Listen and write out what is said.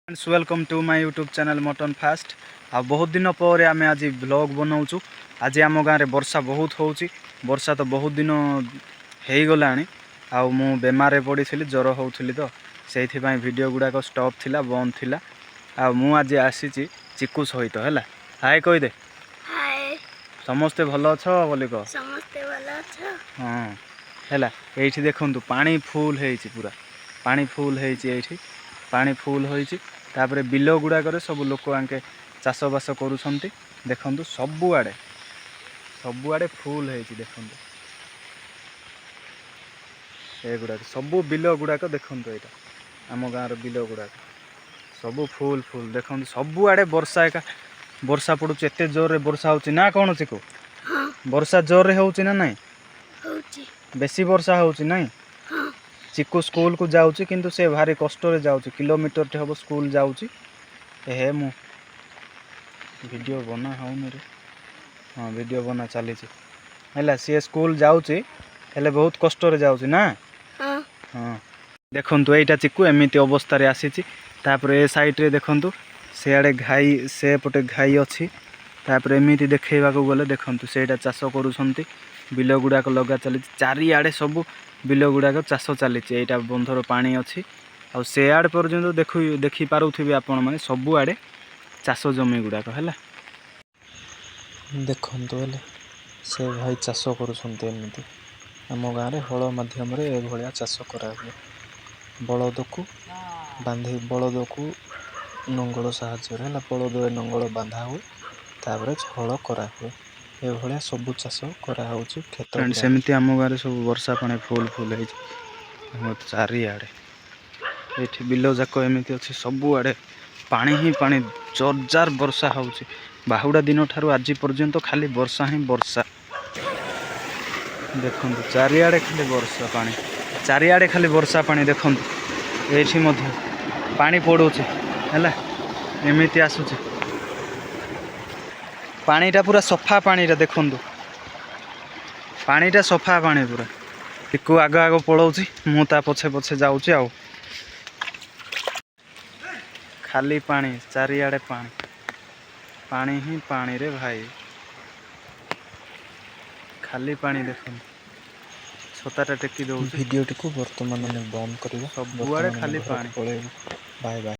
Welcome to my YouTube channel mutton fast. आ बहुत दिन पर आम आज ब्लॉग बनाऊँ। आज आम गाँव में वर्षा बहुत होची। वर्षा तो बहुत दिन हो गला। मु बेमार पड़ी ज्वर होती तो से वीडियो गुड़ाक स्टॉप थिला बंद थिला। मु आज आसी चिकू सहित है। हाय कहीदे। हाय समस्ते भल अछ बोली कह। समस्ते भल अछ। हाँ है ये देखु पानी फुल है पूरा पानी फुल है पानी फुल होइछि। तापरे बिल गुड़ाक सब लोक आंके चाष बास करुँच। देखु सबुआड़े फुल है। देखु एगुड़ाक सबू बिल गुड़ाक देखु यहाँ आम गाँव बिल गुड़ाक सबू फुल फुल देखु सबुआड़े वर्षा एका वर्षा पड़ू एत जोर वर्षा होची ना कौन चिकू। हाँ वर्षा जोर होची ना नहीं होची बेसी वर्षा होची नहीं। हाँ चिकू स्कूल को जाऊँगी किंतु से भारी कष्ट रे जाऊँगी किलोमीटर टे हम स्कूल जाऊँगी। हे मु वीडियो बना हाँ मेरे हाँ वीडियो बना चली है सी स्कूल जाऊँगी हेले बहुत कष्ट रे जाऊँगी ना। हाँ हाँ देखु यहाँ चिकू एमती अवस्था आसी ए साइड्रे देखु सियाड़े घाई से पटे घाई अच्छी। तापर एमती देखा गले देखु से चाष करुँच बिल गुड़ाक लगा चली चारिआडे सब बिल गुड़ाक चाष चली। यहाँ बंधर पानी अच्छी आ सेआड़ पर्यंत देखिपे आपण मैंने सबुआड़े चाष जमी गुड़ाक है। देखु से भाई चाष करमती आम गाँव में हल मध्यम भाया चाष करा बलद को बांधी बलद को नंगल साहाय्य है बलद नंगल बांधा हुए तापर हल करा हुए ये सब चाष कराऊँ खेत सेमती आम गाँव सब वर्षा पानी फुल फुल है चारिआडे ये बिल जाक एमती अच्छी सबुआड़े पानी ही पानी जोरजार वर्षा होची। बाहुड़ा दिन ठारू आज पर्यंत खाली वर्षा ही वर्षा। देखु चारिआडे खाली वर्षा पानी चारिआडे खाली वर्षा पानी देखु ये पानी पड़ूचे है एमती आसूचे पानीटा पूरा सफा पानी देखु पानीटा सफा पानी पूरा टिकू आग आग पलाऊँगी मु ता पछे पछे जाऊँगी आउ खाली पानी चारिआडे पानी पानी ही पानी रे भाई खाली पानी देखो छताटा टेकी दो वीडियो टी को वर्तमान में बंद करबा सबुआड़े खाली पानी। Bye bye.